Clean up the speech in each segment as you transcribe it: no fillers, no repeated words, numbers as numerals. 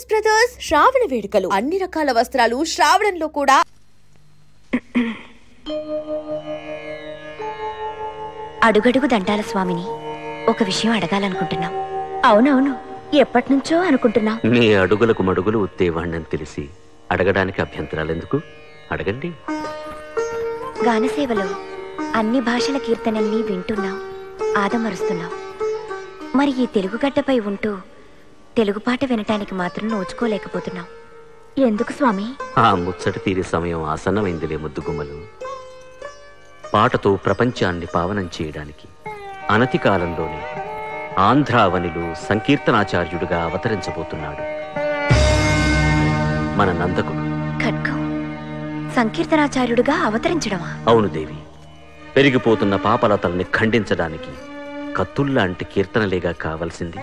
Choice brothers శ్రావణ వేడుకలు అన్ని రకాల వస్త్రాలు శ్రావణంలో కూడా. అడుగడుగు దండాల స్వామిని ఒక విషయం అడగాలనుకుంటున్నాం. అవునవును, ఎప్పటినుంచో అనుకుంటున్నాం. నీ అడుగులకు మడుగులు ఉత్తేవాణ్ణని తెలిసి అడగడానికి అభ్యంతరాలు ఎందుకు? అడగండి. గానసేవలో అన్ని భాషల కీర్తనల్ని వింటున్నాం, ఆదమరుస్తున్నాం. మరి ఈ తెలుగు గడ్డపై ఉంటూ తెలుగు పాట వినటానికి మాత్రం నోచుకోలేకపోతున్నాం. ఎందుకు స్వామి? ఆ ముచ్చట తీరే సమయం ఆసన్నమైందిలే ముద్దుగుమ్మలు. పాటతో ప్రపంచాన్ని పావనం చేయడానికి అనతి కాలంలోనే ఆంధ్రావనిలో సంకీర్తనాచార్యుడిగా అవతరించబోతున్నాడు మన నందకుడు. ఖడ్గం సంకీర్తనాచార్యుడిగా అవతరించడమా? అవును దేవి. పెరిగిపోతున్న పాపలతల్ని ఖండించడానికి కత్తుల్లాంటి కీర్తనలేగా కావలసింది.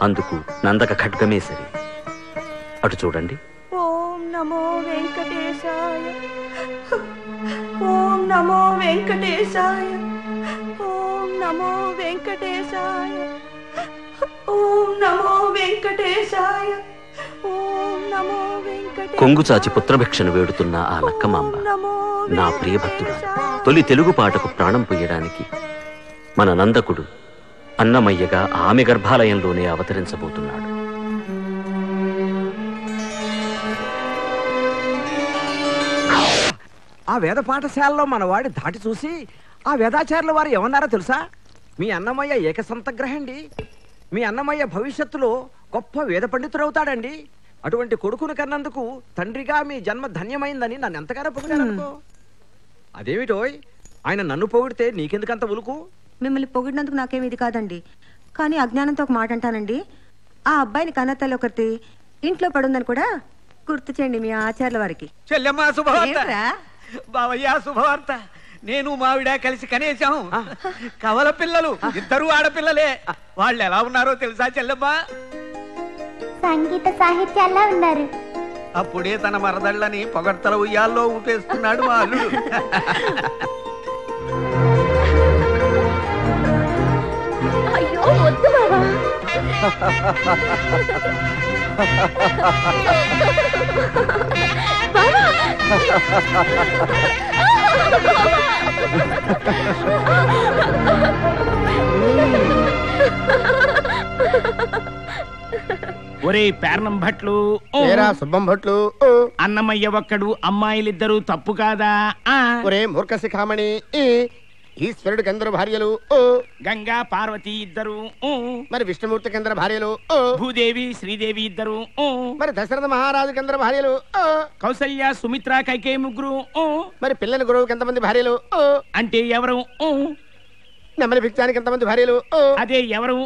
అందుకు నందక ఖడ్గమే సరి. అటు చూడండి. ఓం నమో వెంకటేశాయ, ఓం నమో వెంకటేశాయ, ఓం నమో వెంకటేశాయ, ఓం నమో వెంకటేశాయ, ఓం నమో వెంకటేశాయ. కొంగు చాచి పుత్రభిక్షను వేడుతున్న ఆ లక్కమాంబ నా ప్రియభక్తుడు. తొలి తెలుగు పాటకు ప్రాణం పొయ్యడానికి మన నందకుడు అన్నమయ్యగా ఆమె గర్భాలయంలోనే అవతరించబోతున్నాడు. ఆ వేద పాఠశాలలో మన వాడి ధాటి చూసి ఆ వేదాచార్యుల వారు ఏమన్నారో తెలుసా? మీ అన్నమయ్య ఏకసంతగ్రహండి, మీ అన్నమయ్య భవిష్యత్తులో గొప్ప వేద పండితుడవుతాడండి. అటువంటి కొడుకును కన్నందుకు తండ్రిగా మీ జన్మ ధన్యమైందని నన్ను ఎంతగానో పొగిడారనుకో. అదేమిటోయ్, ఆయన నన్ను పొగిడితే నీకెందుకంత ఉలుకు? మిమ్మల్ని పొగిడినందుకు నాకేమి ఇది కాదండి, కానీ అజ్ఞానంతో ఒక మాట అంటానండి. ఆ అబ్బాయిని కన్నతల్లి ఒకటి ఇంట్లో పడుందని కూడా గుర్తు చేయండి మీ ఆచార్యుల వారికి. చెల్లెమ్మ శుభవార్త, బావయ్య శుభవార్త. నేను మావిడ కలిసి కనేసాం. కవల పిల్లలు ఇద్దరు ఆడపిల్లలే. వాళ్ళు ఎలా ఉన్నారో తెలుసా చెల్లెమ్మ? సంగీత సాహిత్యాల్లో ఉన్నారు. అప్పుడే తన మరదళ్ళని పొగడ్తల ఉయ్యాల్లో ఊపేస్తున్నాడు మా అల్లుడు. అయ్యో వద్దు బావా. ఒరే పేర్నం భట్లు, సుబ్బం భట్లు, అన్నమయ్య ఒక్కడు అమ్మాయిలిద్దరు తప్పు కాదా? ఒరే మూర్ఖ శిఖామణి, ఈశ్వరుడికి అందరు భార్యలు, గంగా పార్వతి ఇద్దరు, మరి విష్ణుమూర్తికి అందరు భార్యలు, భూదేవి శ్రీదేవి ఇద్దరు, మరి దశరథ మహారాజుకి అందరు భార్యలు, కౌసల్య సుమిత్ర కైకేయి ముగ్గురు, మరి పిల్లని గురువుకి ఎంతమంది భార్యలు? అంటే ఎవరు? నెమలి పిచ్చానికి ఎంతమంది భార్యలు? అదే ఎవరు?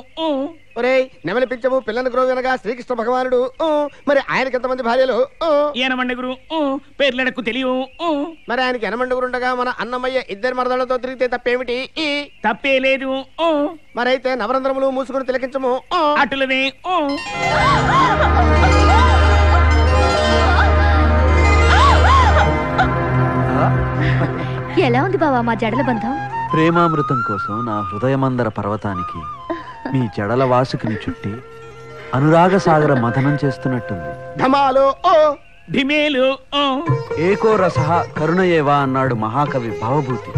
ఒరే నెమలి పిచ్చము పిల్లని గురువు అనగా శ్రీకృష్ణ భగవానుడు, మరి ఆయనకి ఎంతమంది భార్యలు? ఈయనమండ గురు పేర్లెడకు తెలియవు. మరి ఆయనకి ఎనమండుగురు ఉండగా మన అన్నమయ్య ఇద్దరు మరదలతో తిరిగితే తప్పేమిటి? తప్పే లేదు. మరైతే నవరంధ్రములు మూసుకుని తిలకించము. అటులనే. ఎలా ఉంది బావా మా జడల బంధం? ప్రేమామృతం కోసం నా హృదయమందర పర్వతానికి మీ జడల వాసుకిని చుట్టి అనురాగ సాగర మథనం చేస్తున్నట్టుంది. ఢమాలో ఢిమేలు ఏకో రసః కరుణయేవా అన్నాడు మహాకవి భవభూతి.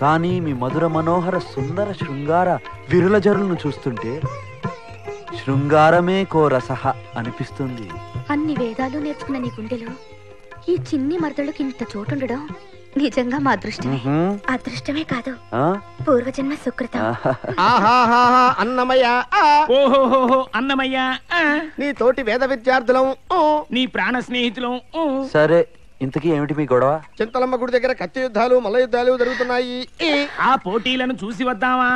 కానీ మీ మధుర మనోహర సుందర శృంగార విరుల జరులను చూస్తుంటే శృంగారమే కో రసః అనిపిస్తుంది. అన్ని వేదాలు నేర్చుకున్న నీ గుండెలో ఈ చిన్ని మరదళ్ళకి ఇంత చోటుండడం నిజంగా మా అదృష్టమే. అదృష్టమే కాదు, పూర్వజన్మ సుకృతం. అన్నమయ్య, ఓహోహో అన్నమయ్య, నీ తోటి వేద విద్యార్థులం, నీ ప్రాణ స్నేహితులం. సరే, ఇంతకీ ఏమిటి మీ గొడవ? చింతలమ్మ గుడి దగ్గర కత్తి యుద్ధాలు మల్ల యుద్ధాలు జరుగుతున్నాయి. ఆ పోటీలను చూసి వద్దామా?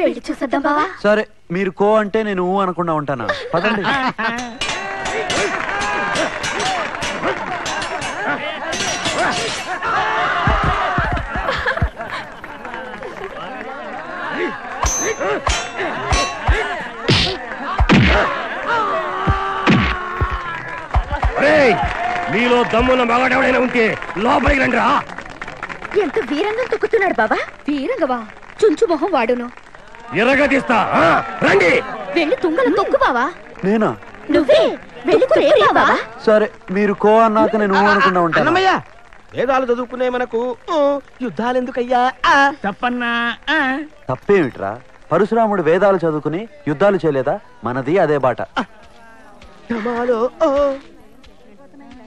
వెళ్ళి చూసొద్దాం బావా. సరే, మీరు కో అంటే నేను అనకుండా ఉంటానా? పదండి. మీలో దమ్మున్న మగాడెవడైనా ఉంటే లోపలికి రండిరా. ఎంత వీరంగం తొక్కుతున్నాడు బాబా. వీరంగవా? చుంచు మొహం వాడును. ఎర్రగా తీస్తా, రండి. వెళ్ళి తుంగల తొక్కు బావా. నేనా? నువ్వే వెళ్ళిపోయావా? సరే మీరు కో అన్నాక నేను అనుకున్నా ఉంటాను. అన్నమయ్య వేదాలు చదువుకునే మనకు యుద్ధాలు ఎందుకయ్యా? తప్పన్నా. తప్పేమిట్రా? పరశురాముడు వేదాలు చదువుకుని యుద్ధాలు చేయలేదా? మనది అదే బాట.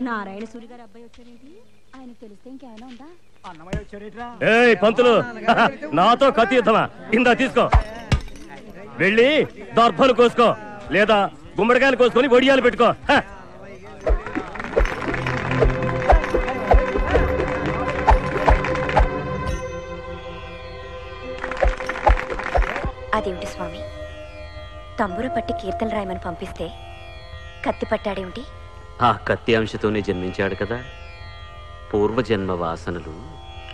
నారాయణ సూరి గారి అబ్బాయి వచ్చారేంటి? ఆయన తెలిస్తే ఇంకేమైనా ఉందా? ఏయ్ పంతులు, నాతో కత్తి యుద్ధమా? ఇందా తీసుకో, వెళ్ళి దర్భలు కోసుకో, లేదా గుమ్మడికాయలు కోసుకొని వడియాలు పెట్టుకో. అదేమిటి స్వామి, తంబుర పట్టి కీర్తన రాయమని పంపిస్తే కత్తి పట్టాడేమిటి? ఆ కత్తి అంశతోనే జన్మించాడు కదా. పూర్వజన్మ వాసనలు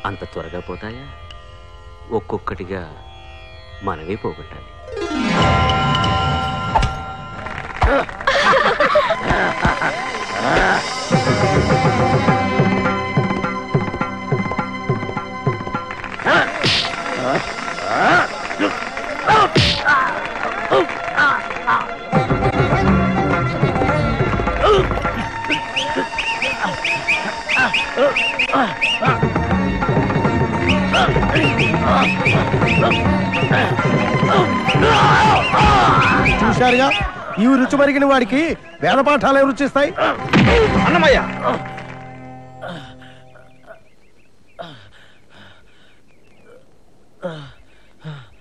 అంత త్వరగా పోతాయా? ఒక్కొక్కటిగా మనమే పోగొట్టాలి. చూశారుగా, ఈ రుచి మరిగిన వాడికి వేద పాఠాలు ఏం రుచిస్తాయి? అన్నమయ్య,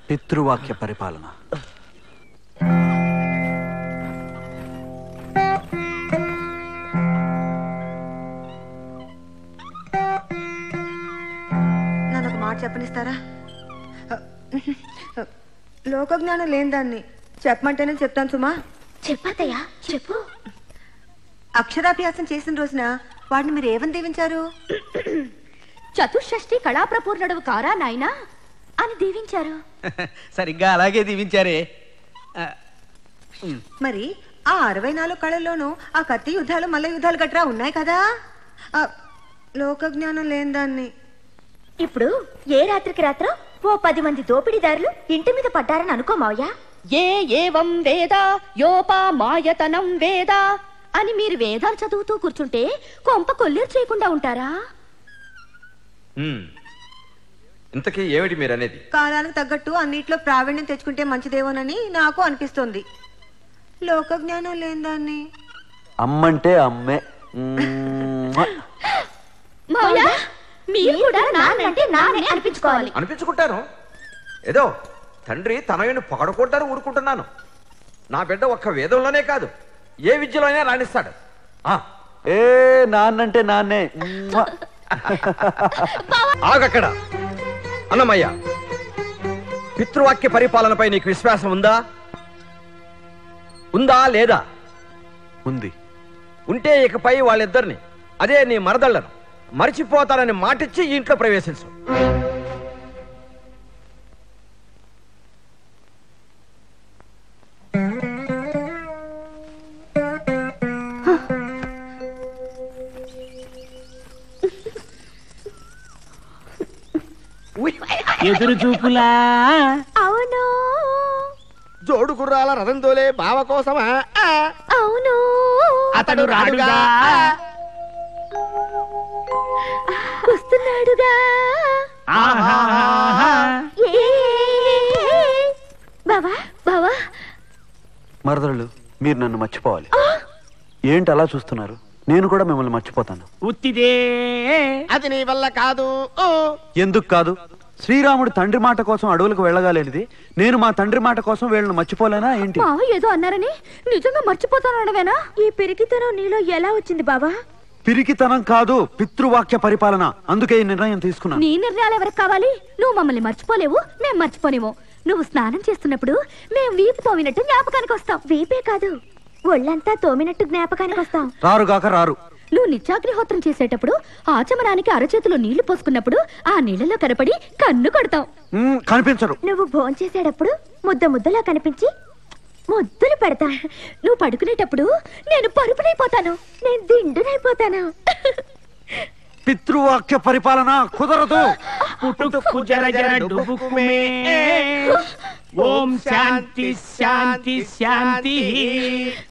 పితృవాక్య పరిపాలన. నన్ను ఒక మాట చెప్పనిస్తారా? లోకజ్ఞానం లేని దాన్ని చెప్పమంటేనే చెప్తాను సుమా. చెప్పాతయ్యా, చెప్పు. అక్షరాభ్యాసం చేసిన రోజున వాడిని మీరు ఏమని దీవించారు? చతుషష్ఠి కళాప్రపూర్ణుడవు కారా నాయనా అని దీవించారు. సరిగ్గా అలాగే దీవించారే. మరి ఆ 64 కళల్లోనూ ఆ కత్తి యుద్ధాలు మల్ల యుద్ధాలు గట్రా ఉన్నాయి కదా. లోకజ్ఞానం లేని దాన్ని ఇప్పుడు ఏ రాత్రికి రాత్రో ఓ 10 మంది దోపిడీదారులు ఇంటి మీద పడ్డారని అనుకో మావయ్య. ఏవం వేద యోపా మాయతనం వేద అని మీరు వేదాలు చదువుతూ కూర్చుంటే కొంప కొల్లేరు చేయకుండా ఉంటారా? ఇంతకీ ఏమిటి మీరు అనేది? కాలానికి తగ్గట్టు అన్నిట్లో ప్రావీణ్యం తెచ్చుకుంటే మంచిదేమోనని నాకు అనిపిస్తుంది. లోకజ్ఞానం లేని దాన్ని అమ్మంటే అమ్మే. మావయ్య, మీరు కూడా నాన్నంటే నాన్నే అనిపించుకోవాలి. అనిపించుకుంటాను. ఏదో తండ్రి తనయుని పొగడకూడదని ఊరుకుంటున్నాను. నా బిడ్డ ఒక్క వేదంలోనే కాదు, ఏ విద్యలో అయినా రాణిస్తాడు. ఏ నాన్నంటే నాన్నే. ఆగక్కడ. అన్నమయ్య, పితృవాక్య పరిపాలనపై నీకు విశ్వాసం ఉందా? ఉందా లేదా? ఉంది. ఉంటే ఇకపై వాళ్ళిద్దరిని, అదే నీ మరదళ్లను మరిచిపోతానని మాటిచ్చి ఈ ఇంట్లో ప్రవేశించు. ఎదురు చూపులా? అవును. జోడు గుర్రాల రథం తోలే బావ కోసమా? అవును. అతడు రాడుగా, వస్తున్నాడుగా. బావా బావా, మరదళ్ళు, మీరు నన్ను మర్చిపోవాలి. ఏంటి అలా చూస్తున్నారు? నేను కూడా మిమ్మల్ని మర్చిపోతాను. ఉత్తిదే. అది నీ వల్ల కాదు. ఎందుకు కాదు? శ్రీరాముడు తండ్రి మాట కోసం అడవులకు వెళ్ళగాలేనిది నేను మా తండ్రి మాట కోసం వీళ్ళని మర్చిపోలేనా ఏంటి? ఏదో అన్నారని నిజంగా మర్చిపోతానడవేనా? ఈ పిరికితనం నీలో ఎలా వచ్చింది బావా? పిరికితనం కాదు, పితృవాక్య పరిపాలన. అందుకే ఈ నిర్ణయం తీసుకున్నాను. నీ నిర్ణయాలు ఎవరికి కావాలి? నువ్వు మమ్మల్ని మర్చిపోలేవు, మేము మర్చిపోలేము. నువ్వు స్నానం చేస్తున్నప్పుడు మేము వీపు తోమినట్టు జ్ఞాపకానికి వస్తాం. వీపే కాదు, ఒళ్ళంతా తోమినట్టు జ్ఞాపకానికి వస్తాం. రారుగాక రారు. నువ్వు నిత్యాగ్నిహోత్రం చేసేటప్పుడు ఆచమనానికి అరచేతిలో నీళ్లు పోసుకున్నప్పుడు ఆ నీళ్లలో కనపడి కన్ను కొడతాం. కనిపించరు. నువ్వు భోంచేసేటప్పుడు ముద్ద ముద్దలా కనిపించి ముద్దులు పెడతా. నువ్వు పడుకునేటప్పుడు నేను పరుపునైపోతాను, నేను దిండునైపోతాను. పితృవాక్య పరిపాలన కుదరదు. పుట్టుకు జర జర డుబుకుమే. ఓం శాంతి శాంతి శాంతి.